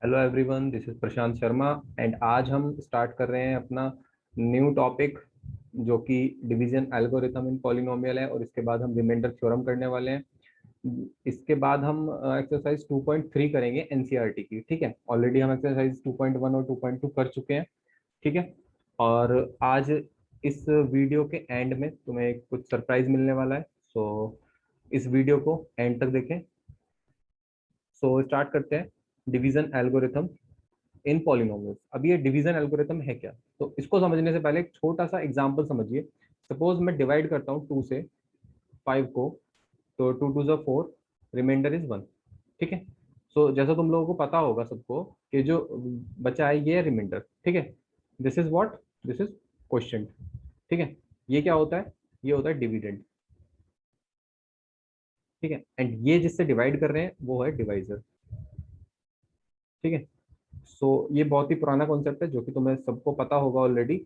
Hello everyone, this is Prashant Sharma and आज हम start कर रहे हैं अपना न्यू टॉपिक जो कि डिवीजन एल्गोरिथम इन पॉलिनोमियल है। और इसके बाद हम रिमाइंडर थ्योरम करने वाले हैं। इसके बाद हम एक्सरसाइज 2.3 करेंगे एनसीईआरटी की। ठीक है, ऑलरेडी हम एक्सरसाइज 2.1 और 2.2 कर चुके हैं। ठीक है, और आज इस वीडियो के एंड में तुम्हें कुछ सरप्राइज मिलने वाला है। सो इस वीडियो को एंड तक देखें। सो स्टार्ट करते हैं डिवीजन एल्गोरिथम इन पॉलिनोमियल्स। अब ये डिवीजन एल्गोरिथम है क्या, तो इसको समझने से पहले एक छोटा सा एग्जांपल समझिए। सपोज मैं डिवाइड करता हूँ 2 से 5 को, तो 2 2 ज़ा 4, रिमाइंडर इज 1। ठीक है, सो जैसा तुम लोगों को पता होगा सबको कि जो बचा है ये है रिमाइंडर। ठीक है, this is what, this is question. ठीक है, ये क्या होता है, ये होता है डिविडेंड। ठीक है, एंड ये जिससे डिवाइड कर रहे हैं वो है डिवाइजर। ठीक है, सो ये बहुत ही पुराना कॉन्सेप्ट है जो कि तुम्हें सबको पता होगा ऑलरेडी।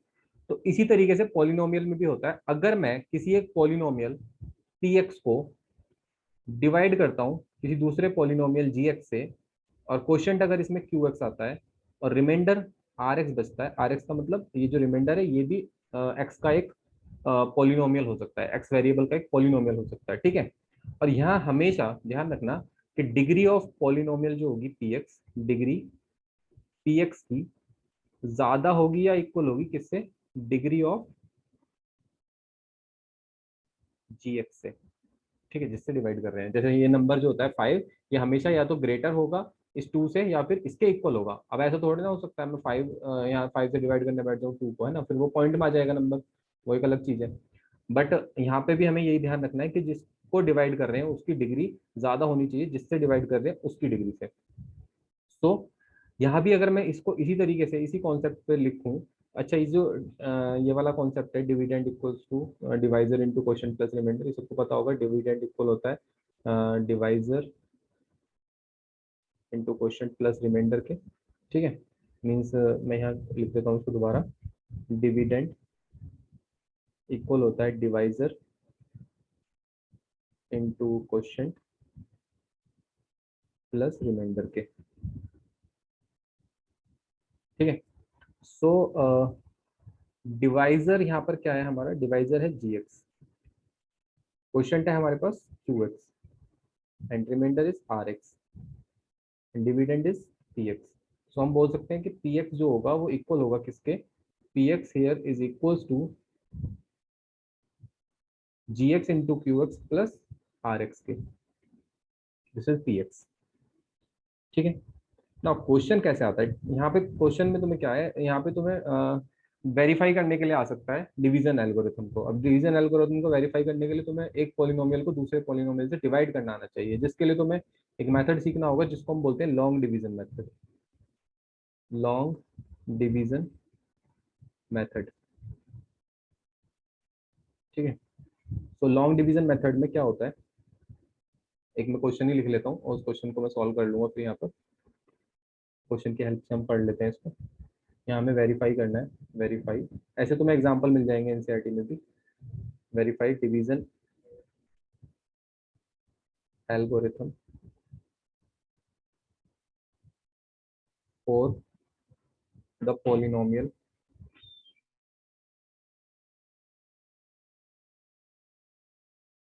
तो इसी तरीके से पॉलिनोमियल में भी होता है। अगर मैं किसी एक पॉलिनोमियल पी एक्स को डिवाइड करता हूँ किसी दूसरे पॉलिनोमियल जी एक्स से, और क्वेश्चन अगर इसमें क्यू एक्स आता है और रिमाइंडर आर एक्स बचता है। आर एक्स का मतलब ये जो रिमाइंडर है ये भी एक्स का एक पॉलिनोमियल हो सकता है, एक्स वेरिएबल का एक पॉलिनोमियल हो सकता है। ठीक है, और यहाँ हमेशा ध्यान रखना कि डिग्री ऑफ पॉलिनोमियल जो होगी P x, degree P x की ज्यादा होगी या इक्वल होगी किससे, डिग्री ऑफ जी एक्स से। ठीक है, जिससे डिवाइड कर रहे हैं। जैसे ये नंबर जो होता है 5, ये हमेशा या तो ग्रेटर होगा इस 2 से या फिर इसके इक्वल होगा। अब ऐसा थोड़ी ना हो सकता है मैं 5 यहाँ 5 से डिवाइड करने बैठ जाऊँ 2 को, है ना, फिर वो पॉइंट में आ जाएगा नंबर, वो एक अलग चीज है। बट यहाँ पे भी हमें यही ध्यान रखना है कि जिसको डिवाइड कर रहे हैं उसकी डिग्री ज्यादा होनी चाहिए जिससे डिवाइड कर रहे हैं उसकी डिग्री से। तो यहाँ भी अगर मैं इसको इसी तरीके से इसी कॉन्सेप्ट पे लिखूं। अच्छा, ये जो ये वाला कॉन्सेप्ट है dividend equals to divisor into quotient plus remainder, ये सबको पता होगा। डिविडेंड इक्वल होता है divisor into quotient plus remainder के। ठीक है, मींस मैं यहाँ लिख देता हूँ इसको दोबारा। डिविडेंड इक्वल होता है divisor into quotient plus remainder के। ठीक है, सो डिवाइजर यहाँ पर क्या है, हमारा डिवाइजर है जी एक्स, क्वोशिएंट है हमारे पास q x, and remainder is r x, and dividend is p x. So हम बोल सकते हैं कि पी एक्स जो होगा वो इक्वल होगा किसके, p x here is equals to g x into q x plus r x के। This is p x. ठीक है, ना क्वेश्चन कैसे आता है यहाँ पे, क्वेश्चन में तुम्हें क्या है, यहाँ पे तुम्हें वेरीफाई करने के लिए आ सकता है डिवीजन एल्गोरिथम को। अब डिवीजन एल्गोरिथम को वेरीफाई करने के लिए तुम्हें एक पॉलिनोमियल को दूसरे पॉलिनोमियल से डिवाइड करना आना चाहिए, जिसके लिए तुम्हें एक मेथड सीखना होगा जिसको हम बोलते हैं long division method. Long division method. ठीक है, तो लॉन्ग डिवीजन मेथड में क्या होता है, एक मैं क्वेश्चन ही लिख लेता हूँ और उस क्वेश्चन को मैं सॉल्व कर लूंगा। फिर यहाँ पर क्वेश्चन की हेल्प से हम पढ़ लेते हैं इसको। यहाँ हमें वेरीफाई करना है, वेरीफाई, ऐसे तुम्हें एग्जांपल मिल जाएंगे एनसीईआरटी में भी। Verify division algorithm for the polynomial.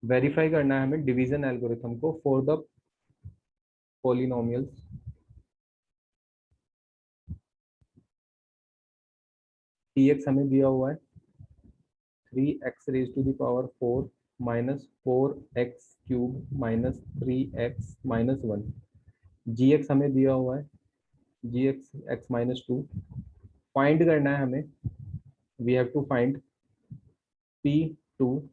Verify करना है हमें डिवीजन एल्गोरिथम को for the polynomials p x हमें दिया हुआ है 3x raise to the power 4 minus 4x cube minus 3x minus 1। G x हमें दिया हुआ है g x x minus 2। Find करना है हमें, we have to find p two,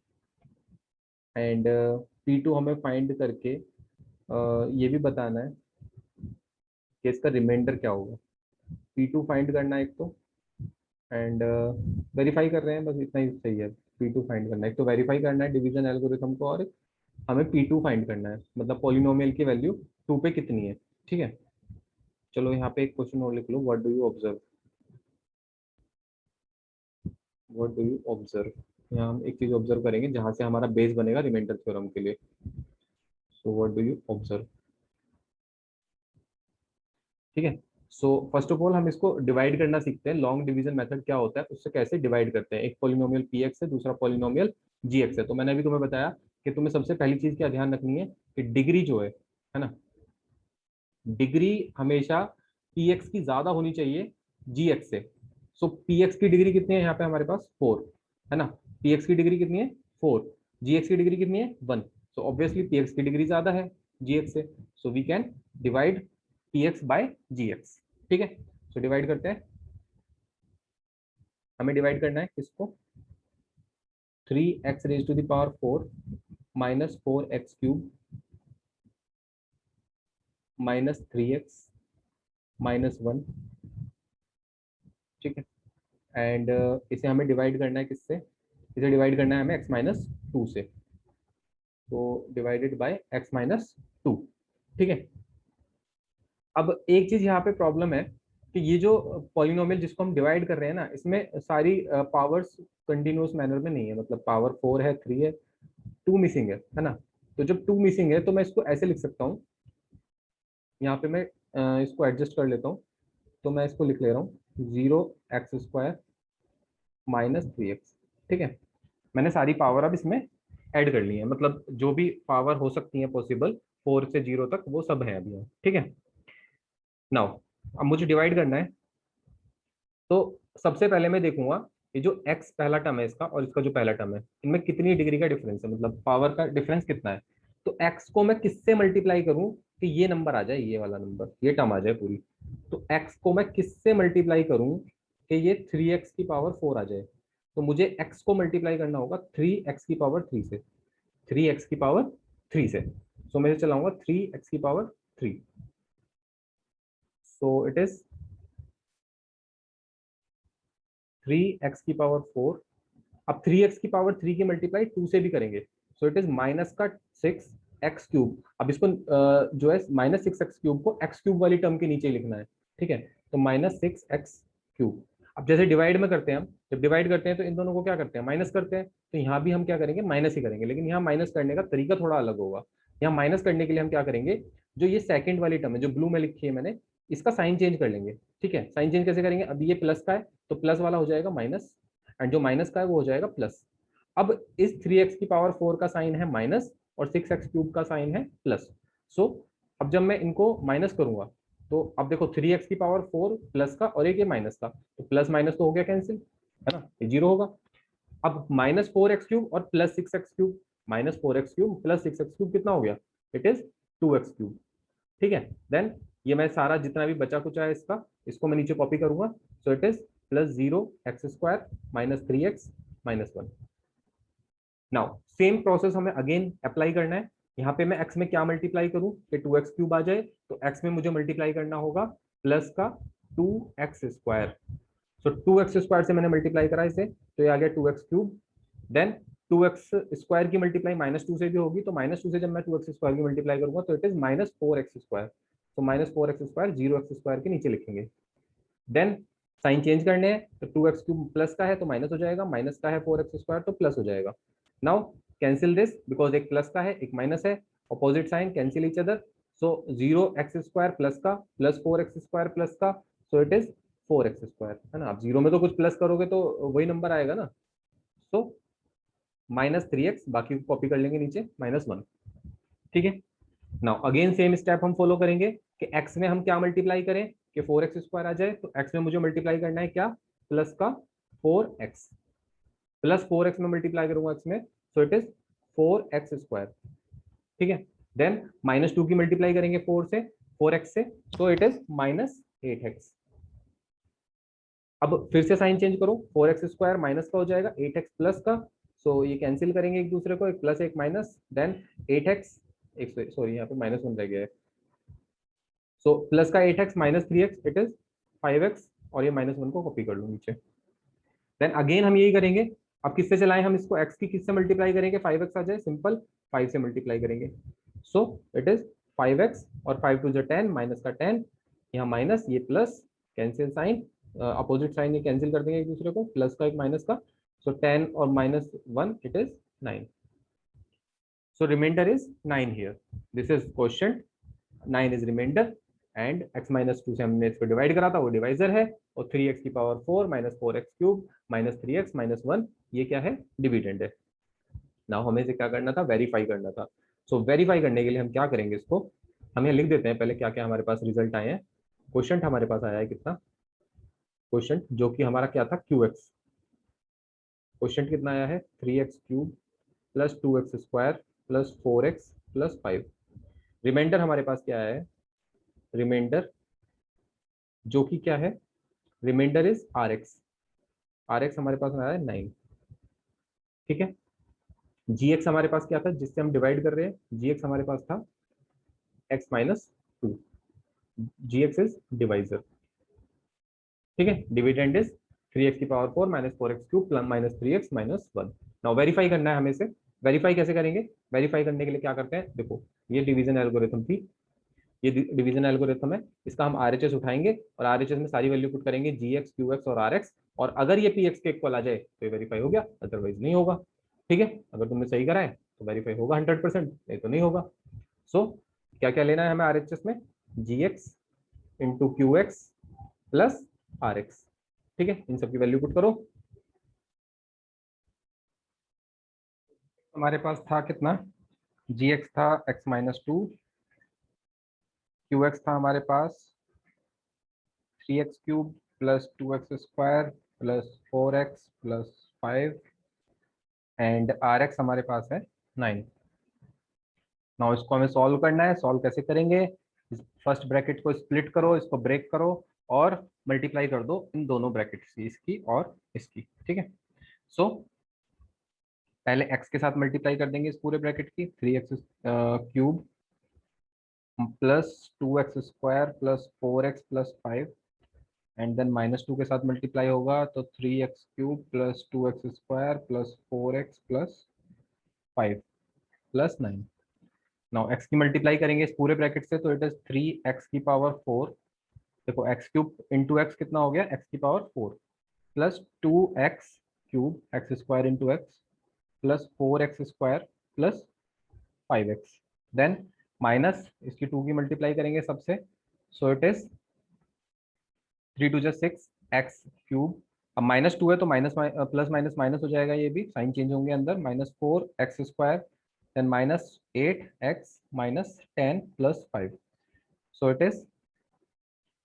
and p two हमें फाइंड करके ये भी बताना है कि इसका रिमाइंडर क्या होगा। पी टू फाइंड करना है एक तो, एंड वेरीफाई कर रहे हैं, बस इतना ही सही है। पी टू फाइंड करना है, एक तो वेरीफाई करना है डिवीजन एल्गोरिथम को, और हमें पी टू फाइंड करना है, मतलब पॉलिनोमियल की वैल्यू 2 पे कितनी है। ठीक है, चलो यहाँ पे एक क्वेश्चन और लिख लो। What do you observe, what do you observe. यहाँ हम एक चीज ऑब्जर्व करेंगे जहां से हमारा बेस बनेगा रिमाइंडर थ्योरम के लिए। So what do you observe. ठीक है, सो फर्स्ट ऑफ ऑल हम इसको डिवाइड करना सीखते हैं, लॉन्ग डिवीजन मेथड क्या होता है, उससे कैसे डिवाइड करते हैं। एक पॉलिनोमियल पी एक्स है, दूसरा पॉलिनोमियल जी एक्स है। तो मैंने अभी तुम्हें बताया कि तुम्हें सबसे पहली चीज क्या ध्यान रखनी है कि डिग्री जो है ना, डिग्री हमेशा पी एक्स की ज्यादा होनी चाहिए जी एक्स से। सो पी एक्स की डिग्री कितनी है यहाँ पे हमारे पास 4 है ना, पी एक्स की डिग्री कितनी है 4, जी एक्स की डिग्री कितनी है 1। सो ऑब्वियसली पी एक्स की डिग्री ज्यादा है जी एक्स से, so we can divide p x by g x. ठीक है, सो डिवाइड करते हैं। हमें डिवाइड करना है किसको, 3x raise to the power 4 minus 4x cube minus 3x minus 1। ठीक है, एंड इसे हमें डिवाइड करना है किससे, इसे डिवाइड करना है हमें x माइनस 2 से, तो डिवाइडेड बाय x माइनस 2। ठीक है, अब एक चीज यहाँ पे प्रॉब्लम है कि ये जो पॉलिनोमियल जिसको हम डिवाइड कर रहे हैं ना, इसमें सारी पावर्स कंटिन्यूअस मैनर में नहीं है, मतलब पावर 4 है, 3 है, 2 मिसिंग है ना। तो जब 2 मिसिंग है तो मैं इसको ऐसे लिख सकता हूँ, यहाँ पे मैं इसको एडजस्ट कर लेता हूँ। तो मैं इसको लिख ले रहा हूँ 0x² माइनस 3x। ठीक है, मैंने सारी पावर अब इसमें ऐड कर ली है, मतलब जो भी पावर हो सकती है पॉसिबल 4 से 0 तक वो सब है अभी यहाँ। ठीक है, नाउ अब मुझे डिवाइड करना है। तो सबसे पहले मैं देखूंगा ये जो x पहला टर्म है इसका और इसका जो पहला टर्म है, इनमें कितनी डिग्री का डिफरेंस है, मतलब पावर का डिफरेंस कितना है। तो x को मैं किससे मल्टीप्लाई करूं कि ये नंबर आ जाए, ये वाला नंबर, ये टर्म आ जाए पूरी। तो x को मैं किससे मल्टीप्लाई करूं कि ये 3x की पावर 4 आ जाए। तो मुझे x को मल्टीप्लाई करना होगा 3x की पावर 3 से, 3x की पावर 3 से। सो मैं चलाऊंगा 3x की power 3। So it is 3x की पावर 4। अब 3x की पावर 3 की मल्टीप्लाई 2 से भी करेंगे, सो इट इज माइनस का 6x क्यूब। अब इसको जो है माइनस 6x क्यूब को x क्यूब वाली टर्म के नीचे लिखना है। ठीक है, तो माइनस 6x क्यूब। अब जैसे डिवाइड में करते हैं हम, जब डिवाइड करते हैं तो इन दोनों को क्या करते हैं, माइनस करते हैं। तो यहाँ भी हम क्या करेंगे, माइनस ही करेंगे, लेकिन यहाँ माइनस करने का तरीका थोड़ा अलग होगा। यहाँ माइनस करने के लिए हम क्या करेंगे, जो ये सेकंड वाली टर्म है जो ब्लू में लिखी है मैंने, इसका साइन चेंज कर लेंगे। ठीक है, साइन चेंज कैसे करेंगे, अब ये प्लस का है तो प्लस वाला हो जाएगा माइनस, एंड जो माइनस का है वो हो जाएगा प्लस। अब इस 3x की पावर 4 का साइन है माइनस और 6x क्यूब का साइन है प्लस। सो अब जब मैं इनको माइनस करूंगा तो अब देखो 3x की पावर 4 प्लस का और एक ये माइनस का, तो प्लस माइनस तो हो गया कैंसिल, है ना, ये जीरो होगा। अब माइनस 4x क्यूब और plus 6x cube, minus 4x cube plus 6x cube कितना हो गया, इट इज 2x क्यूब। ठीक है, देन ये मैं सारा जितना भी बचा कुचा है इसका, इसको मैं नीचे कॉपी करूंगा। सो it is plus 0x² minus 3x minus 1। Now same process हमें अगेन अप्लाई करना है। यहाँ पे मैं x में क्या मल्टीप्लाई करूँ कि 2x क्यूब आ जाए, तो x में मुझे मल्टीप्लाई करना होगा प्लस का 2x²। सो 2x² से मैंने मल्टीप्लाई करा इसे, तो ये आ गया 2x क्यूब। देन 2x² की मल्टीप्लाई -2 से भी होगी, तो -2 से जब मैं 2x² की मल्टीप्लाई करूंगा तो इट इज -4x²। तो -4x², 0x² के नीचे लिखेंगे। देन साइन चेंज करने हैं, तो 2x क्यूब प्लस का है तो माइनस हो जाएगा, माइनस का है 4x² तो प्लस हो जाएगा। नाउ कैंसिल दिस, बिकॉज एक प्लस का है एक माइनस है, opposite sign cancel each other. So 0x² plus का प्लस 4x² प्लस का, सो इट इज 4x², है ना। आप जीरो में तो कुछ प्लस करोगे तो वही नंबर आएगा ना। सो -3x, बाकी को कॉपी कर लेंगे नीचे -1। ठीक है, नाउ अगेन सेम स्टेप हम फॉलो करेंगे कि x में हम क्या मल्टीप्लाई करें कि 4x² आ जाए। तो x में मुझे मल्टीप्लाई करना है क्या, प्लस का 4x, प्लस 4x में मल्टीप्लाई करूंगा x में, सो इट इज 4x²। ठीक है, देन -2 की मल्टीप्लाई करेंगे 4 से 4x से, तो इट इज -8x। अब फिर से साइन चेंज करो, 4x² माइनस का हो जाएगा 8x प्लस का, सो ये कैंसिल करेंगे एक दूसरे को, एक प्लस एक माइनस, देन 8x, एक सॉरी यहाँ पे -1 रह गया है। सो प्लस का 8x minus 3x, it is 5x, और ये -1 को कॉपी कर लूँ नीचे। देन अगेन हम यही करेंगे। अब किससे चलाएं हम इसको, x की किससे मल्टीप्लाई करेंगे 5x आ जाए, सिंपल 5 से मल्टीप्लाई करेंगे। सो इट इज 5x, और 5 टू 10 माइनस का 10, यहाँ माइनस ये plus, cancel sign, opposite sign ये कैंसिल कर देंगे एक दूसरे को, प्लस का एक माइनस का। सो 10 और -1 it is 9। So remainder is 9 here, this is question, 9 is remainder, and x minus 2 से हमने इसको डिवाइड करा था, वो डिवाइजर है, और 3x की power 4 minus 4x cube minus 3x minus 1 ये क्या है, डिविडेंड है। नाउ हमें इसे क्या करना था, वेरीफाई करना था। सो वेरीफाई करने के लिए हम क्या करेंगे, इसको हम यहाँ लिख देते हैं पहले क्या क्या हमारे पास रिजल्ट आए हैं। क्वेश्चन हमारे पास आया है कितना, क्वेश्चन जो कि हमारा क्या था, QX। क्वेश्चन कितना आया है, 3x cube plus 2x square plus 4x plus 5। Remainder हमारे पास क्या है, रिमाइंडर जो कि क्या है, रिमाइंडर इज आर एक्स हमारे पास आया है 9। ठीक है, GX हमारे पास क्या था जिससे हम डिवाइड कर रहे हैं, GX हमारे पास था x minus 2, GX is divisor. ठीक है, डिविडेंड इज 3x की power 4 minus 4x cube plus minus 3x minus 1। Now verify करना है हमें इसे। वेरीफाई कैसे करेंगे, वेरीफाई करने के लिए क्या करते हैं, देखो ये डिवीजन एल्गोरिथम थी, ये डिवीजन एल्गोरिथम है, इसका हम आरएचएस उठाएंगे और आरएचएस में सारी वैल्यू पुट करेंगे, GX QX और RX, और अगर ये PX के इक्वल आ जाए तो ये वेरीफाई हो गया, अदरवाइज नहीं होगा। ठीक है, अगर तुमने सही करा है तो वेरीफाई होगा 100%, नहीं तो नहीं होगा। सो क्या क्या लेना है हमें आरएचएस में, GX into QX plus RX। ठीक है, इन सब की वैल्यू पुट करो। हमारे पास था कितना, GX था x माइनस 2, QX था हमारे पास 3x cube plus 2x square plus 4x plus 5 and RX हमारे पास है 9। नाउ इसको हमें सॉल्व करना है, सॉल्व कैसे करेंगे, फर्स्ट ब्रैकेट को स्प्लिट करो, इसको ब्रेक करो और मल्टीप्लाई कर दो इन दोनों ब्रैकेट से, इसकी और इसकी। ठीक है, सो पहले x के साथ मल्टीप्लाई कर देंगे इस पूरे ब्रैकेट की, 3x cube plus 2x square plus 4x plus 5 and then minus 2 के साथ मल्टीप्लाई होगा तो 3x cube plus 2x square plus 4x plus 5 plus 9। Now x की मल्टीप्लाई करेंगे इस पूरे ब्रैकेट से तो इट इज 3x की पावर 4। देखो x क्यूब इंटू एक्स कितना हो गया, x की power 4 plus 2x cube x square into x plus 4x square plus 5x, then minus इसकी 2 की मल्टीप्लाई करेंगे सबसे, so it is 3 2 6 x cube. अब माइनस 2 है तो माइनस प्लस माइनस माइनस हो जाएगा, ये भी साइन चेंज होंगे अंदर, minus 4x square then minus 8x minus 10 plus 5। So it is,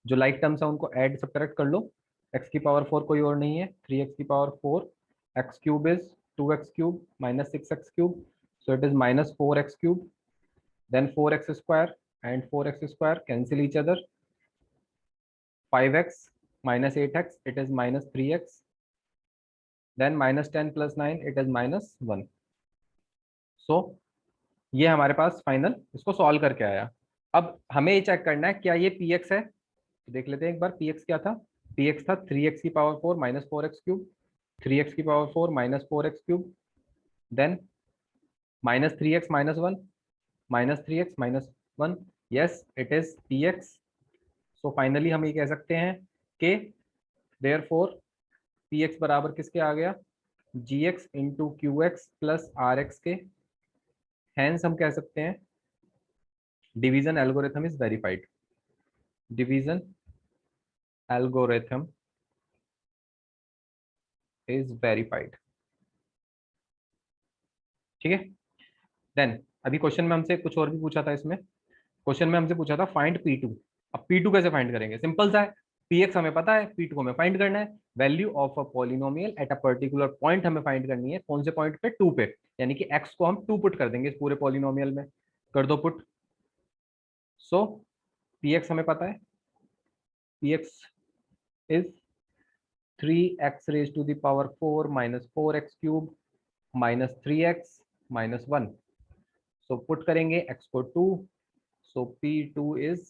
जो लाइक टर्म्स है उनको ऐड सब्ट्रैक्ट कर लो, x की पावर 4 कोई और नहीं है, 3x की power 4, x cube is 2x cube minus 6x cube, so it is minus 4x cube, then 4x square and 4x square cancel each other, 5x minus 8x it is minus 3x, then minus 10 plus 9 it is minus 1। so ये हमारे पास final इसको solve करके आया। अब हमें ये check करना है क्या ये px है, तो देख लेते हैं एक बार px क्या था, px था 3x की power 4 minus 4x cube, 3x की power 4 minus 4x cube, then minus 3x minus 1 minus 3x minus 1, yes it is px। So finally हम ये कह सकते हैं कि देयरफॉर px बराबर किसके आ गया, gx into q x plus r x के, हैंस हम कह सकते हैं division algorithm is verified, division algorithm is verified. ठीक है, देन अभी क्वेश्चन में हमसे कुछ और भी पूछा था, इसमें क्वेश्चन में हमसे पूछा था फाइंड P2। अब P2 कैसे फाइंड करेंगे, सिंपल सा है, Px हमें पता है, P2 हमें फाइंड करना है, value of a polynomial at a particular point हमें फाइंड करनी है, कौन से पॉइंट पे, 2 पे, यानी कि x को हम 2 पुट कर देंगे इस पूरे पॉलिनोमियल में, कर दो पुट। सो Px हमें पता है, Px is 3x raised to the power 4 minus 4x cube minus 3x minus 1। So put करेंगे x को 2, so P2 is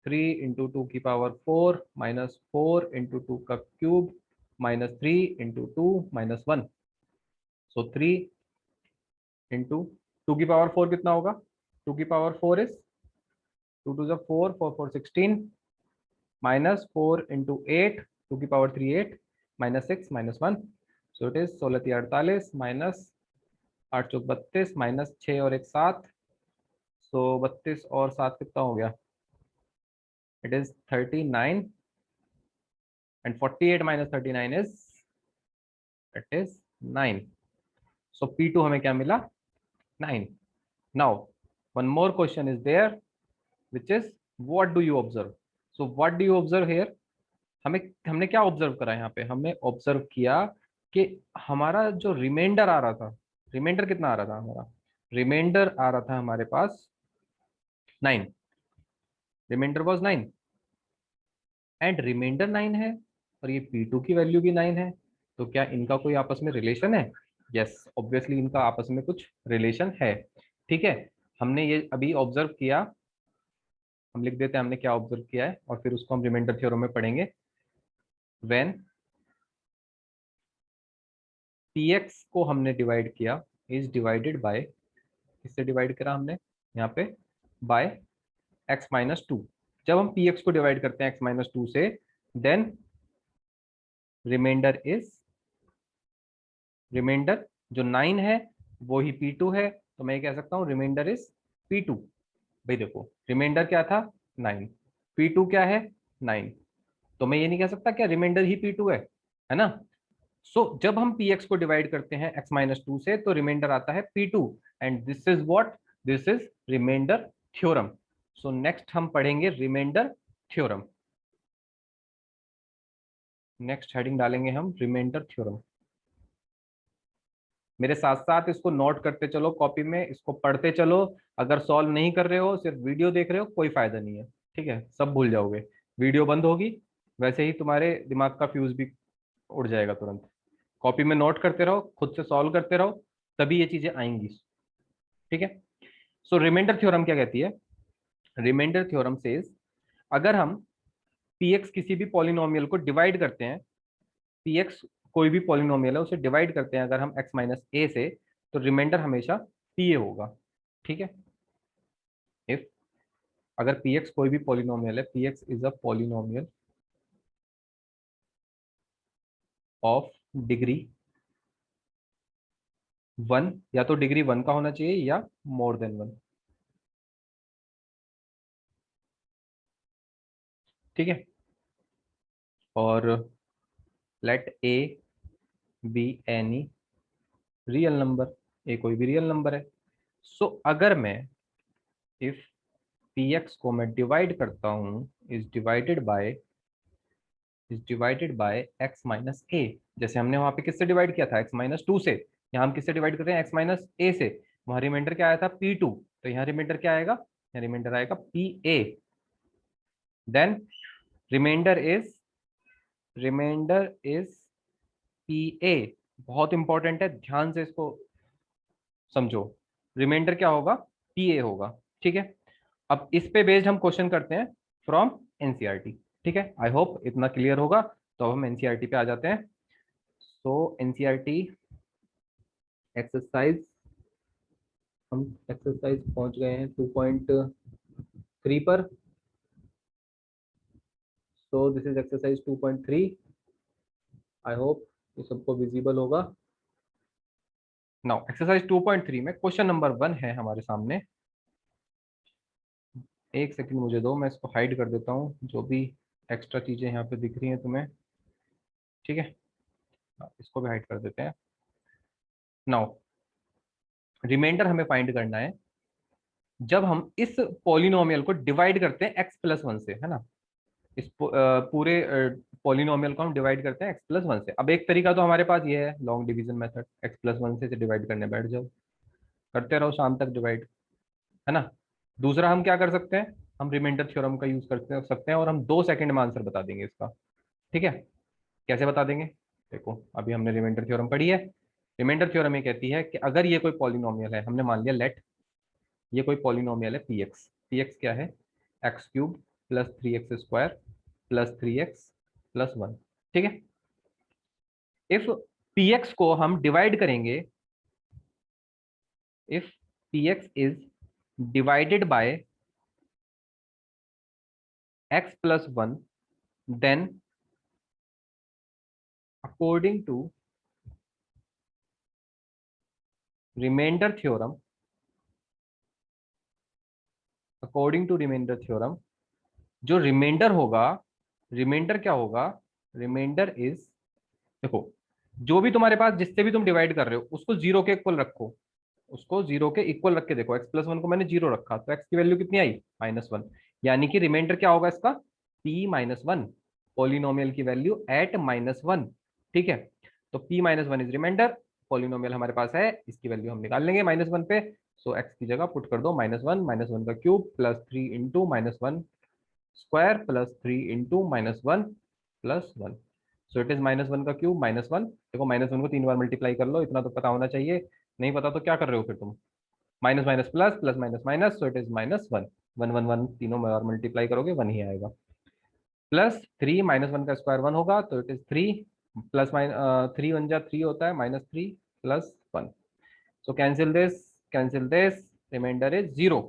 3 into 2 की पावर 4 minus 4 into 2 का cube minus 3 into 2 minus 1। So 3 into 2 की power 4 कितना होगा, 2 की power 4 is 2 to the 4 4 4 16 minus 4 into 8 2 की power 3 8 minus 6 minus 1। So it is 16 3 48 minus 8 Chowk 32 minus 6 और 1 7, सो 32 और 7 कितना हो गया It is 39 and 48 minus 39 is it is 9. So P2 हमें क्या मिला? 9. Now one more question is there, which is what do you observe? So what do you observe here? हमने क्या ऑब्जर्व करा यहाँ पे? हमने ऑब्जर्व किया कि हमारा जो रिमाइंडर आ रहा था, रिमाइंडर कितना आ रहा था? हमारा रिमाइंडर आ रहा था हमारे पास 9. रिमाइंडर वाज 9 एंड रिमाइंडर 9 है और ये P2 की वैल्यू भी 9 है. तो क्या इनका कोई आपस में रिलेशन है? यस, ऑब्वियसली इनका आपस में कुछ रिलेशन है. ठीक है, हमने ये अभी ऑब्जर्व किया. हम लिख देते हैं हमने क्या ऑब्जर्व किया है और फिर उसको हम रिमाइंडर थ्योरम में पढ़ेंगे. व्हेन px को हमने डिवाइड किया इज डिवाइडेड बाय, किससे डिवाइड करा हमने यहाँ पे? By x minus 2. जब हम px को डिवाइड करते हैं x माइनस 2 से, देन रिमाइंडर इज, रिमाइंडर जो 9 है वो ही P2 है. तो मैं कह सकता हूँ रिमाइंडर इज P2. भाई देखो, रिमाइंडर क्या था? 9. P2 क्या है? 9. तो मैं ये नहीं कह सकता क्या रिमाइंडर ही P2 है ना? जब हम px को डिवाइड करते हैं x माइनस 2 से तो रिमाइंडर आता है P2 and this is what? This is remainder theorem. So next हम पढ़ेंगे रिमाइंडर थ्योरम. नेक्स्ट हेडिंग डालेंगे हम रिमाइंडर थ्योरम. मेरे साथ साथ इसको नोट करते चलो कॉपी में, इसको पढ़ते चलो. अगर सॉल्व नहीं कर रहे हो, सिर्फ वीडियो देख रहे हो, कोई फायदा नहीं है. ठीक है, सब भूल जाओगे. वीडियो बंद होगी, वैसे ही तुम्हारे दिमाग का फ्यूज भी उड़ जाएगा तुरंत. कॉपी में नोट करते रहो, खुद से सॉल्व करते रहो, तभी ये चीजें आएंगी. ठीक है. सो रिमाइंडर थ्योरम क्या कहती है? रिमाइंडर थ्योरम सेज अगर हम px किसी भी पॉलिनोमियल को डिवाइड करते हैं, px कोई भी पॉलिनोमियल है उसे डिवाइड करते हैं अगर हम x माइनस ए से, तो रिमाइंडर हमेशा pa होगा. ठीक है. इफ अगर px कोई भी पॉलिनोमियल है, px is a polynomial of degree 1, या तो डिग्री 1 का होना चाहिए या मोर देन 1. ठीक है. और let a be any real number, a कोई भी रियल नंबर है. अगर मैं इफ px को मैं डिवाइड करता हूं is divided by x minus a. जैसे हमने वहां पे किससे डिवाइड किया था? x माइनस 2 से. यहाँ हम किससे डिवाइड कर रहे हैं? x माइनस ए से. वहां रिमाइंडर क्या आया था? P2. तो यहाँ रिमाइंडर क्या आएगा? यहाँ रिमाइंडर आएगा PA. Then remainder is PA. बहुत इंपॉर्टेंट है, ध्यान से इसको समझो. रिमाइंडर क्या होगा? PA होगा. ठीक है. अब इस पे बेस्ड हम क्वेश्चन करते हैं फ्रॉम एनसीईआरटी. ठीक है, आई होप इतना क्लियर होगा. तो अब हम एनसीईआरटी पे आ जाते हैं. एनसीईआरटी एक्सरसाइज, हम एक्सरसाइज पहुंच गए हैं 2.3 पर. This is exercise 2.3. I hope ये सबको विजिबल होगा. नाउ एक्सरसाइज 2.3 में क्वेश्चन नंबर 1 है हमारे सामने. एक सेकंड मुझे दो, मैं इसको हाइड कर देता हूँ जो भी एक्स्ट्रा चीजें यहाँ पे दिख रही हैं तुम्हें. ठीक है, इसको भी हाइड कर देते हैं. नाउ रिमाइंडर हमें फाइंड करना है जब हम इस पॉलिनोमियल को डिवाइड करते हैं x प्लस 1 से, है ना? इस पूरे पॉलिनोमियल को हम डिवाइड करते हैं x प्लस 1 से. अब एक तरीका तो हमारे पास ये है, long division method. x plus 1 से डिवाइड करने बैठ जाओ, करते रहो शाम तक डिवाइड, है ना? दूसरा हम क्या कर सकते हैं? हम रिमाइंडर थ्योरम का यूज करते सकते हैं और हम 2 सेकंड में आंसर बता देंगे इसका. ठीक है, कैसे बता देंगे? देखो, अभी हमने रिमाइंडर थ्योरम पढ़ी है. रिमाइंडर थ्योरम ये कहती है कि अगर ये कोई पॉलिनोमियल है, हमने मान लिया लेट ये कोई पॉलिनोमियल है px क्या है? X cube plus 3x² plus 3x plus 1. ठीक है. इफ px को हम डिवाइड करेंगे, if px is divided by x plus 1, then according to remainder theorem, जो रिमाइंडर होगा, रिमाइंडर क्या होगा, रिमाइंडर इज, देखो जो भी तुम्हारे पास जिससे भी तुम डिवाइड कर रहे हो उसको जीरो के इक्वल रखो, उसको जीरो के इक्वल रख के देखो। एक्स प्लस वन को मैंने जीरो रखा तो एक्स की वैल्यू कितनी आई, -1, यानी कि रिमाइंडर क्या होगा इसका, p-1, पॉलिनोमियल की वैल्यू एट -1। ठीक है, तो p-1 इज रिमाइंडर, पॉलिनोमियल हमारे पास है, इसकी वैल्यू हम निकाल लेंगे -1 पे। सो एक्स की जगह पुट कर दो -1, -1 का cube plus 3 into -1 square plus 3 into -1 + 1। So it is -1 का क्यूब -1, देखो -1 को 3 बार मल्टीप्लाई कर लो, इतना तो पता होना चाहिए। नहीं पता तो क्या कर रहे हो फिर तुम, minus minus plus plus minus minus, so it is -1, 1 1 1 तीनों बार मल्टीप्लाई करोगे 1 ही आएगा। प्लस 3 -1 का स्क्वायर 1 होगा, तो इट इज 3 प्लस 3 1 जा 3 होता है, -3 + 1। So cancel this, remainder is zero.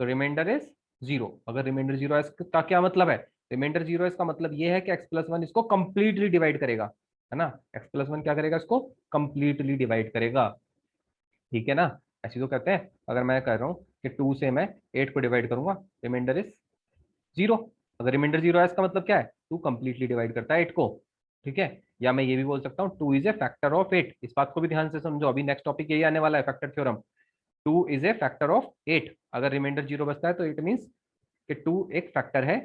So remainder is zero. अगर रिमाइंडर जीरो है इसका क्या मतलब है, रिमाइंडर जीरो है इसका मतलब ये है कि एक्स प्लस वन इसको कंप्लीटली डिवाइड करेगा, है ना। एक्स प्लस वन क्या करेगा, इसको कंप्लीटली डिवाइड करेगा, ठीक है ना। ऐसे तो कहते हैं, अगर मैं कह रहा हूँ कि 2 से मैं 8 को डिवाइड करूंगा, रिमाइंडर इज जीरो। अगर रिमाइंडर जीरो है इसका मतलब क्या है, 2 कंप्लीटली डिवाइड करता है 8 को, ठीक है। या मैं ये भी बोल सकता हूँ 2 इज ए फैक्टर ऑफ 8, इस बात को भी ध्यान से समझो, अभी नेक्स्ट टॉपिक यही आने वाला है, factor theorem. 2 is a factor of 8, अगर रिमाइंडर जीरो बचता है तो इट मीन्स कि 2 एक फैक्टर है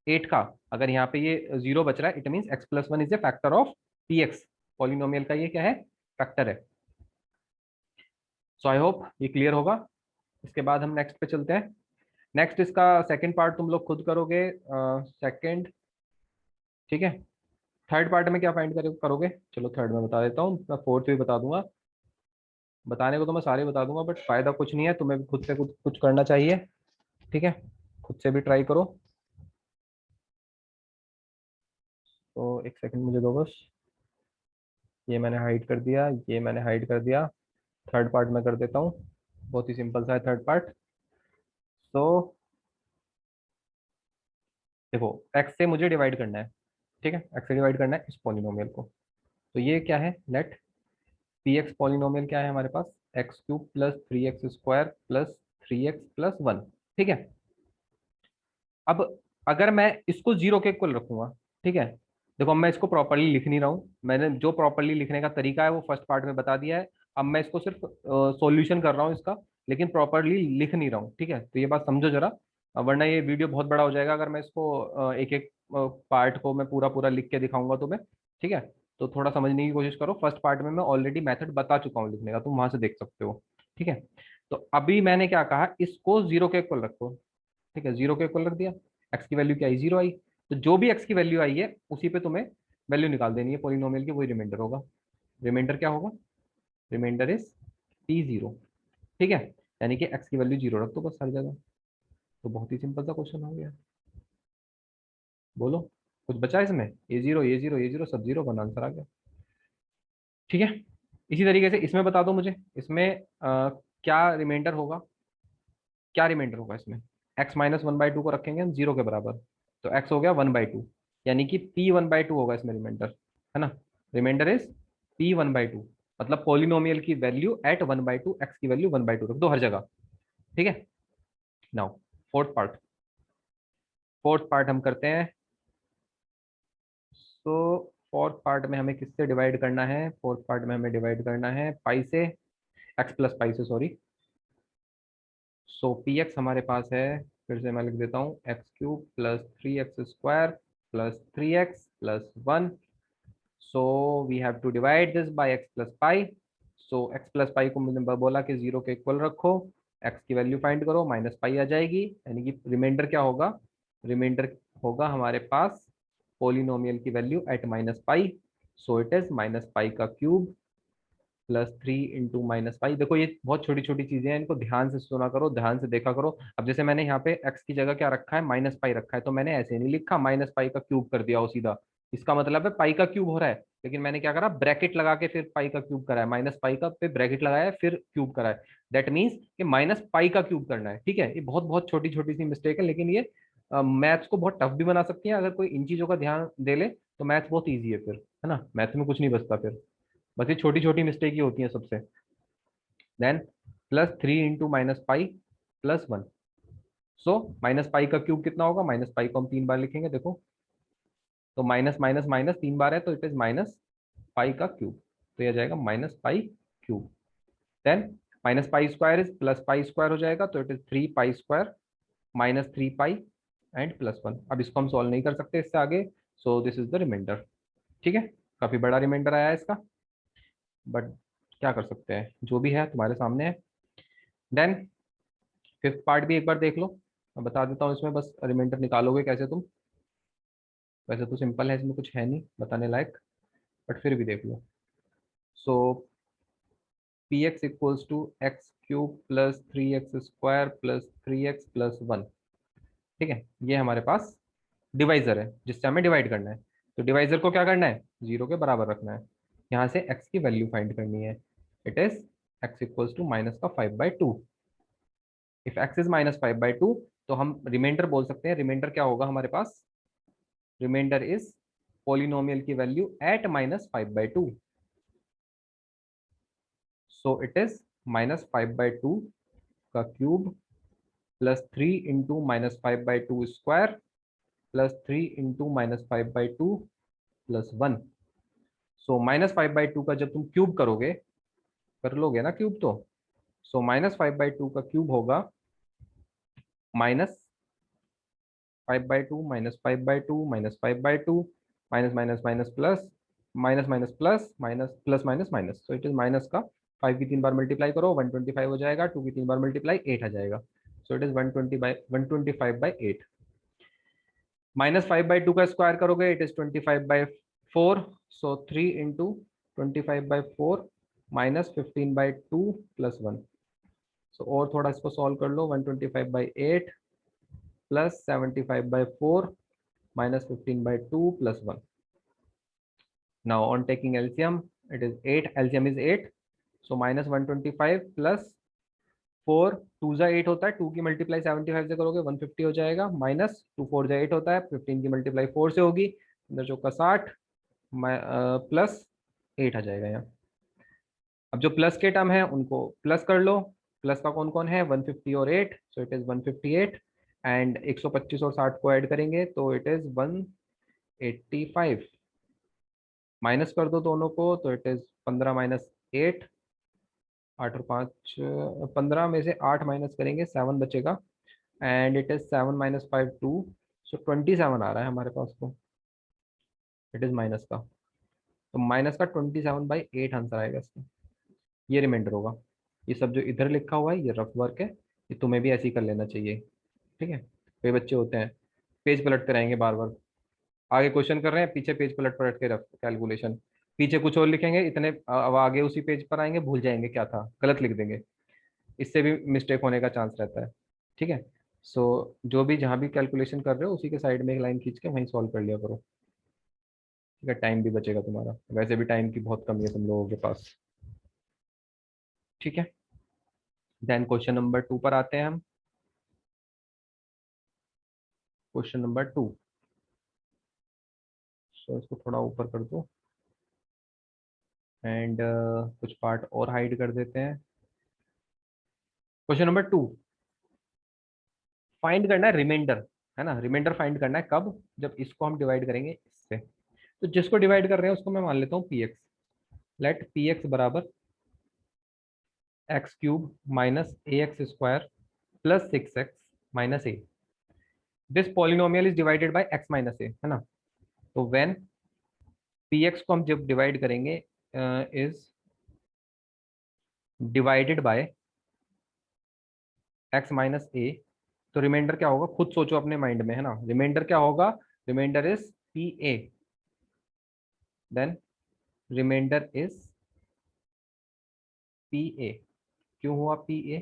8 का। अगर यहाँ पे ये जीरो बच रहा है, it means x plus one is a factor of P x, polynomial का ये क्या है, फैक्टर है। सो आई होप ये क्लियर होगा। इसके बाद हम नेक्स्ट पे चलते हैं। नेक्स्ट इसका सेकंड पार्ट तुम लोग खुद करोगे, सेकंड, ठीक है। थर्ड पार्ट में क्या फाइंड करोगे, चलो थर्ड में बता देता हूँ, मैं फोर्थ भी बता दूंगा। बताने को तो मैं सारे बता दूंगा, बट फायदा कुछ नहीं है, तुम्हें भी खुद से कुछ करना चाहिए, ठीक है। खुद से भी ट्राई करो। तो एक सेकंड मुझे दो बस, ये मैंने हाइड कर दिया, ये मैंने हाइड कर दिया। थर्ड पार्ट में कर देता हूँ, बहुत ही सिंपल सा है थर्ड पार्ट। तो देखो, एक्स से मुझे डिवाइड करना है, ठीक है, एक्स से डिवाइड करना है इस पॉलिनोमियल को। तो ये क्या है, लेट पी एक्स पॉलिनोमियल क्या है हमारे पास, x³ + 3x² + 3x + 1, ठीक है। अब अगर मैं इसको जीरो के इक्वल रखूंगा, ठीक है, देखो अब मैं इसको प्रॉपरली लिख नहीं रहा हूँ, मैंने जो प्रॉपरली लिखने का तरीका है वो फर्स्ट पार्ट में बता दिया है। अब मैं इसको सिर्फ सॉल्यूशन कर रहा हूँ इसका, लेकिन प्रॉपरली लिख नहीं रहा हूँ, ठीक है। तो ये बात समझो जरा, वरना ये वीडियो बहुत बड़ा हो जाएगा अगर मैं इसको एक एक पार्ट को मैं पूरा पूरा लिख के दिखाऊंगा तुम्हें, ठीक है। तो थोड़ा समझने की कोशिश करो, फर्स्ट पार्ट में मैं ऑलरेडी मेथड बता चुका हूँ लिखने का, तुम वहां से देख सकते हो, ठीक है। तो अभी मैंने क्या कहा, इसको जीरो के इक्वल रखो, ठीक है, जीरो के इक्वल रख दिया। एक्स की वैल्यू क्या आई, जीरो आई। तो जो भी एक्स की वैल्यू आई है उसी पे तुम्हें वैल्यू निकाल देनी है पॉलिनोमियल की, वही रिमाइंडर होगा। रिमाइंडर क्या होगा, रिमाइंडर इज p0, ठीक है। यानी कि एक्स की वैल्यू जीरो रख दो बस हर जगह। तो बहुत ही सिंपल सा क्वेश्चन हो गया। बोलो, कुछ बचा है इसमें, ये जीरो ये जीरो ये जीरो सब जीरो का आंसर आ गया, ठीक है। इसी तरीके से इसमें बता दो मुझे, इसमें क्या रिमाइंडर होगा, क्या रिमाइंडर होगा इसमें। x-1/2 को रखेंगे हम जीरो के बराबर, तो x हो गया 1/2, यानी कि p1/2 होगा इसमें रिमाइंडर, है ना। रिमाइंडर इज p1/2, मतलब पॉलिनोमियल की वैल्यू एट 1/2, x की वैल्यू 1/2 रख दो हर जगह, ठीक है। Now fourth part, fourth part हम करते हैं। तो फोर्थ पार्ट में हमें किससे डिवाइड करना है, फोर्थ पार्ट में हमें डिवाइड करना है पाई से, एक्स प्लस पाई से, सॉरी। सो पी एक्स हमारे पास है, फिर से मैं लिख देता हूँ, x³ + 3x² + 3x + 1। So we have to divide this by x + pi. So x + pi को मैंने बोला कि जीरो के इक्वल रखो, x की वैल्यू फाइंड करो, -पाई आ जाएगी, यानी कि रिमाइंडर क्या होगा, रिमाइंडर होगा हमारे पास पोलिनोमियल की value at -pi. So it is -pi का क्यूब +3 × -पाई। देखो ये बहुत छोटी छोटी चीजें हैं, इनको ध्यान से सुना करो, ध्यान से देखा करो। अब जैसे मैंने यहाँ पे x की जगह क्या रखा है, -पाई रखा है, तो मैंने ऐसे नहीं लिखा -पाई का क्यूब कर दिया हो सीधा, इसका मतलब है पाई का क्यूब हो रहा है, लेकिन मैंने क्या करा, ब्रैकेट लगा के फिर पाई का क्यूब करा है, -पाई का पे ब्रैकेट लगाया है फिर क्यूब करा है। दैट मीन्स कि -पाई का क्यूब करना है, ठीक है। ये बहुत बहुत छोटी छोटी सी मिस्टेक है, लेकिन ये मैथ्स को बहुत टफ भी बना सकती है, अगर कोई इन चीजों का ध्यान दे ले तो मैथ्स बहुत ईजी है फिर, है ना, मैथ में कुछ नहीं बचता फिर, बस ये छोटी छोटी मिस्टेक ही होती है सबसे। देन +3 × -पाई + 1। सो माइनस पाई का क्यूब कितना होगा, माइनस पाई को हम 3 बार लिखेंगे, देखो तो माइनस माइनस माइनस 3 बार है तो इट इज माइनस पाई का क्यूब, तो यह जाएगा minus pi cube. Then minus pi square is plus pi square हो जाएगा, तो it is 3 pi square minus 3 pi and +1। अब इसको हम सॉल्व नहीं कर सकते इससे आगे, so this is the remainder. ठीक है, काफी बड़ा रिमाइंडर आया है इसका, बट क्या कर सकते हैं, जो भी है तुम्हारे सामने है। देन फिफ्थ पार्ट भी एक बार देख लो, मैं बता देता हूँ इसमें, बस रिमाइंडर निकालोगे कैसे तुम। वैसे तो सिंपल है, इसमें कुछ है नहीं बताने लायक, बट फिर भी देख लो। So p x equals to x cube plus 3x² plus 3x+1। ठीक है, ये हमारे पास डिवाइजर है जिससे हमें डिवाइड करना है। तो डिवाइजर को क्या करना है, 0 के बराबर रखना है। यहाँ से x की वैल्यू फाइंड करनी है। It is x equals to minus का 5/2। इफ x इज -5/2 तो हम रिमाइंडर बोल सकते हैं। रिमाइंडर क्या होगा हमारे पास, रिमाइंडर इज पोलिनोमियल की value at -5/2। So it is -5/2 का cube plus 3 × -5/2 square plus 3 × -5/2 +1। So -5/2 का जब तुम क्यूब करोगे, कर लोगे ना क्यूब, तो सो -5/2 का क्यूब होगा -5/2 -5/2 -5/2 minus minus minus plus minus minus plus minus plus minus minus, so it is minus का 5 की 3 बार मल्टीप्लाई करो 125 हो जाएगा, 2 की 3 बार मल्टीप्लाई 8 आ जाएगा। सो इट इज 125/8। -5/2 का स्क्वायर करोगे इट इज 25/4। सो 3 × 25/4 -15/2 +1। सो और थोड़ा इसको सॉल्व कर लो, 125/8 plus 75/4 -15/2 +1। Now on taking LCM it is 8, LCM is 8। So -125 plus 4 2 जा 8 होता है, 2 की मल्टीप्लाई 75 से करोगे 150 हो जाएगा, माइनस 2 4 जा 8 होता है, 15 की मल्टीप्लाई 4 से होगी, अंदर चौका 60 प्लस 8 आ जाएगा यहाँ। अब जो प्लस के टर्म है उनको प्लस कर लो, प्लस का कौन कौन है 150 और 8, सो इट इज 158 एंड 125 और 60 को ऐड करेंगे तो इट इज 185। माइनस कर दो दोनों को तो इट इज 15 -8, 8 और 5 15 में से 8 माइनस करेंगे 7 बचेगा एंड इट इज 7 -5 2, सो 27 आ रहा है हमारे पास, तो इट इज माइनस का, तो माइनस का 27/8 आंसर आएगा इसका। ये रिमाइंडर होगा। ये सब जो इधर लिखा हुआ है ये रफ वर्क है, ये तुम्हें भी ऐसे ही कर लेना चाहिए। ठीक है, कई बच्चे होते हैं पेज पलटते रहेंगे बार बार, आगे क्वेश्चन कर रहे हैं पीछे पेज पलट पलट के रफ कैलकुलेशन, पीछे कुछ और लिखेंगे इतने, अब आगे उसी पेज पर आएंगे भूल जाएंगे क्या था, गलत लिख देंगे, इससे भी मिस्टेक होने का चांस रहता है। ठीक है, सो जो भी जहाँ भी कैलकुलेशन कर रहे हो उसी के साइड में एक लाइन खींच के वहीं सॉल्व कर लिया करो। ठीक है, टाइम भी बचेगा तुम्हारा, वैसे भी टाइम की बहुत कमी है तुम लोगों के पास। ठीक है, देन क्वेश्चन नंबर 2 पर आते हैं हम। क्वेश्चन नंबर 2, सो इसको थोड़ा ऊपर कर दो एंड कुछ पार्ट और हाइड कर देते हैं। क्वेश्चन नंबर 2, फाइंड करना है रिमाइंडर, है ना, रिमाइंडर फाइंड करना है कब, जब इसको हम डिवाइड करेंगे इससे। तो जिसको डिवाइड कर रहे हैं उसको मैं मान लेता हूँ p x. Let p x बराबर x³ -ax² plus 6x -a। This polynomial is divided by x - a, है ना। तो व्हेन पी एक्स को हम जब डिवाइड करेंगे is divided by x - a, तो रिमाइंडर क्या होगा खुद सोचो अपने माइंड में, है ना। रिमाइंडर क्या होगा, remainder is p a, then remainder is p a. क्यों हुआ p a,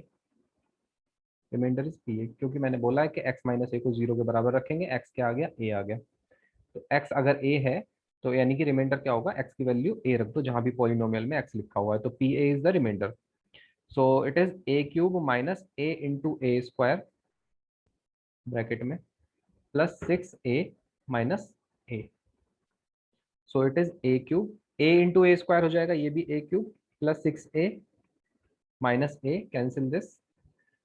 remainder is p a क्योंकि मैंने बोला है कि x - a को 0 के बराबर रखेंगे, x क्या आ गया a आ गया, तो x अगर a है तो यानी कि रिमाइंडर क्या होगा, x की वैल्यू a रख दो जहां भी पॉलिनोमियल में x लिखा हुआ है, तो p a is the remainder. So it is a³ -a × a² bracket में plus 6a - a। So it is a³ a × a² हो जाएगा, ये भी a³ plus 6a - a, cancel this,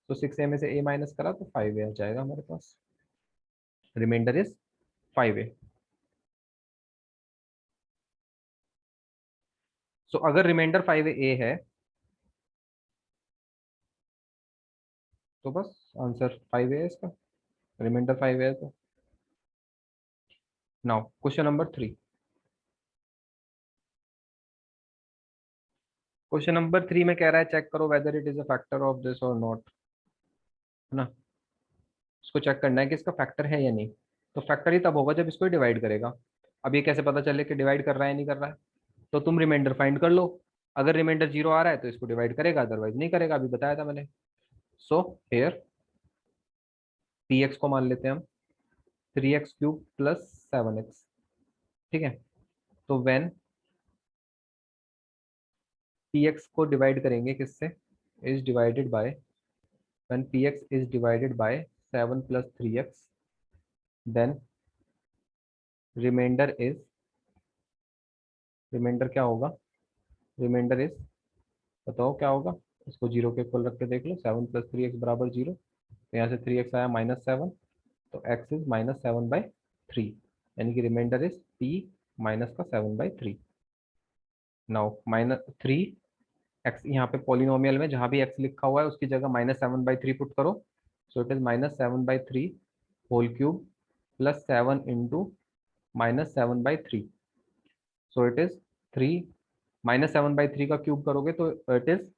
तो 6a में से a माइनस करा तो 5a आ जाएगा हमारे पास, रिमाइंडर इज 5a। सो अगर रिमाइंडर 5a है तो बस आंसर 5a है इसका, रिमाइंडर 5a है तो। Now question number 3। Question number 3 में कह रहा है चेक करो whether it is a factor of this और नॉट, है ना। इसको चेक करना है कि इसका फैक्टर है या नहीं। तो फैक्टर ही तब होगा जब इसको डिवाइड करेगा। अब ये कैसे पता चले कि डिवाइड कर रहा है या नहीं कर रहा है, तो तुम रिमाइंडर फाइंड कर लो। अगर रिमाइंडर 0 आ रहा है तो इसको डिवाइड करेगा, अदरवाइज नहीं करेगा, अभी बताया था मैंने। सो हेयर पी एक्स को मान लेते हैं हम 3x³ + 7x, ठीक है। तो व्हेन पी एक्स को डिवाइड करेंगे किससे, is divided by, when p x is divided by 7 + 3x, then remainder is, remainder क्या होगा, रिमाइंडर इज, बताओ क्या होगा। इसको 0 के इक्वल रख के देख लो, 7 + 3x बराबर 0, तो यहाँ से 3x आया -7, तो x इज -7/3, यानी कि रिमाइंडर इज p माइनस का 7/3। नाउ -3 x, यहाँ पे पॉलिनोमियल में जहाँ भी x लिखा हुआ है उसकी जगह -7/3 पुट करो। So it is -7/3 whole cube + 7 into -7/3। So it is 3, -7/3 का क्यूब करोगे तो इट इज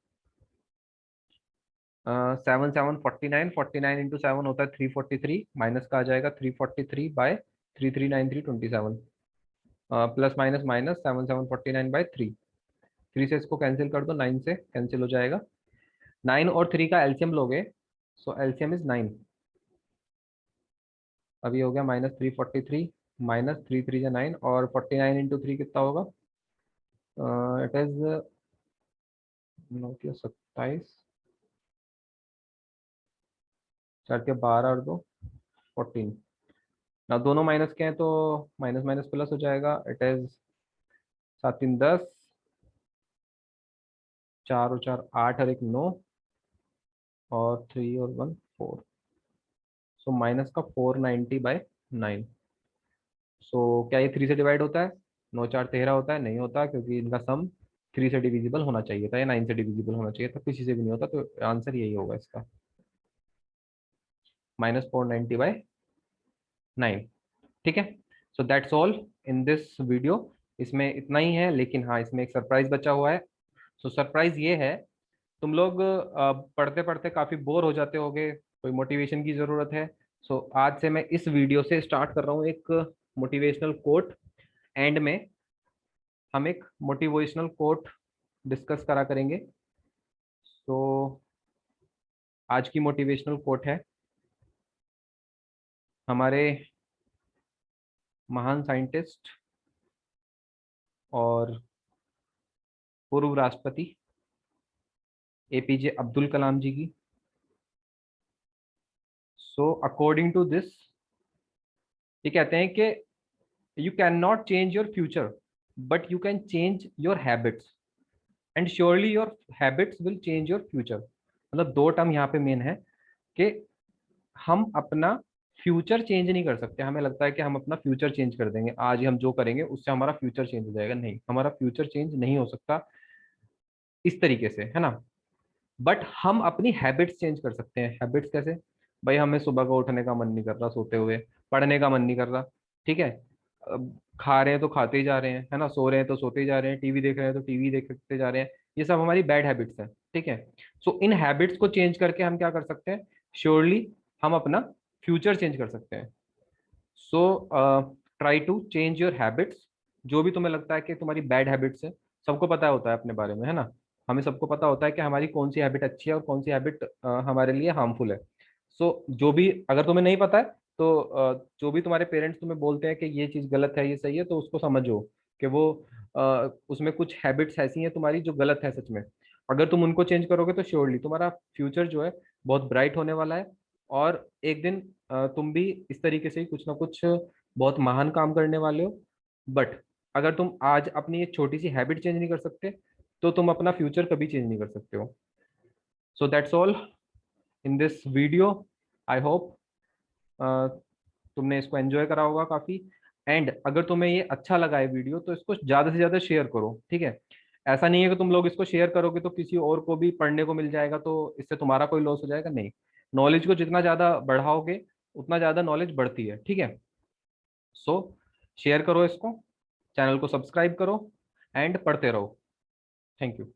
7 7 49, 49 इंटू 7 होता है 343, माइनस का आ जाएगा 343/339327, प्लस माइनस माइनस 7 7 49/3। 3 से इसको कैंसिल कर दो, 9 से कैंसिल हो जाएगा। 9 और 3 का एलसीएम लोगे, सो एलसीएम इज 9। अभी हो गया -343, -3 3 9, और 49 इंटू 3 कितना होगा, इट इज 9 के 27, 4 के 12 और 2 14। ना दोनों माइनस के हैं तो माइनस माइनस प्लस हो जाएगा, इट इज 7 3 10, 4 और 4 8 और 1 9, और 3 और 1 4। सो माइनस का 490/9। सो क्या ये 3 से डिवाइड होता है, 9 4 13 होता है, नहीं होता, क्योंकि इनका सम 3 से डिविजिबल होना चाहिए था या 9 से डिविजिबल होना चाहिए था, किसी से भी नहीं होता, तो आंसर यही होगा इसका, -490/9। ठीक है। So that's all in this video. इसमें इतना ही है, लेकिन हाँ इसमें एक सरप्राइज बचा हुआ है। सो सरप्राइज ये है, तुम लोग पढ़ते पढ़ते काफी बोर हो जाते होगे, कोई मोटिवेशन की जरूरत है। सो आज से मैं इस वीडियो से स्टार्ट कर रहा हूँ एक मोटिवेशनल कोट। एंड में हम एक मोटिवेशनल कोट डिस्कस करा करेंगे। सो आज की मोटिवेशनल कोट है हमारे महान साइंटिस्ट और पूर्व राष्ट्रपति एपीजे अब्दुल कलाम जी की। सो अकॉर्डिंग टू दिस, ये कहते हैं कि you can not change your future, but you can change your habits, and surely your habits will change your future. मतलब दो टर्म यहाँ पे मेन है कि हम अपना फ्यूचर चेंज नहीं कर सकते। हमें लगता है कि हम अपना फ्यूचर चेंज कर देंगे, आज ही हम जो करेंगे उससे हमारा फ्यूचर चेंज हो जाएगा। नहीं, हमारा फ्यूचर चेंज नहीं हो सकता इस तरीके से, है ना। बट हम अपनी हैबिट्स चेंज कर सकते हैं। हैबिट्स कैसे, भाई हमें सुबह को उठने का मन नहीं कर रहा सोते हुए, पढ़ने का मन नहीं कर रहा, ठीक है, अब खा रहे हैं तो खाते ही जा रहे हैं, है ना, सो रहे हैं तो सोते ही जा रहे हैं, टीवी देख रहे हैं तो टीवी देखते जा रहे हैं, ये सब हमारी बैड हैबिट्स हैं, ठीक है। सो इन हैबिट्स को चेंज करके हम क्या कर सकते हैं, श्योरली हम अपना फ्यूचर चेंज कर सकते हैं। So try to change your habits. जो भी तुम्हें लगता है कि तुम्हारी बैड हैबिट्स है, सबको पता होता है अपने बारे में, है ना। हमें सबको पता होता है कि हमारी कौन सी हैबिट अच्छी है और कौन सी हैबिट हमारे लिए हार्मफुल है। सो जो भी, अगर तुम्हें नहीं पता है तो जो भी तुम्हारे पेरेंट्स तुम्हें बोलते हैं कि ये चीज़ गलत है ये सही है, तो उसको समझो कि वो उसमें कुछ हैबिट्स ऐसी हैं तुम्हारी जो गलत है सच में। अगर तुम उनको चेंज करोगे तो श्योरली तुम्हारा फ्यूचर जो है बहुत ब्राइट होने वाला है। और एक दिन तुम भी इस तरीके से ही कुछ ना कुछ बहुत महान काम करने वाले हो। बट अगर तुम आज अपनी एक छोटी सी हैबिट चेंज नहीं कर सकते, तो तुम अपना फ्यूचर कभी चेंज नहीं कर सकते हो। So that's all in this video. I hope तुमने इसको एंजॉय करा होगा काफी। एंड अगर तुम्हें ये अच्छा लगा है वीडियो तो इसको ज्यादा से ज्यादा शेयर करो, ठीक है। ऐसा नहीं है कि तुम लोग इसको शेयर करोगे तो किसी और को भी पढ़ने को मिल जाएगा तो इससे तुम्हारा कोई लॉस हो जाएगा, नहीं। नॉलेज को जितना ज्यादा बढ़ाओगे उतना ज्यादा नॉलेज बढ़ती है, ठीक है। सो शेयर करो इसको, चैनल को सब्सक्राइब करो एंड पढ़ते रहो। Thank you.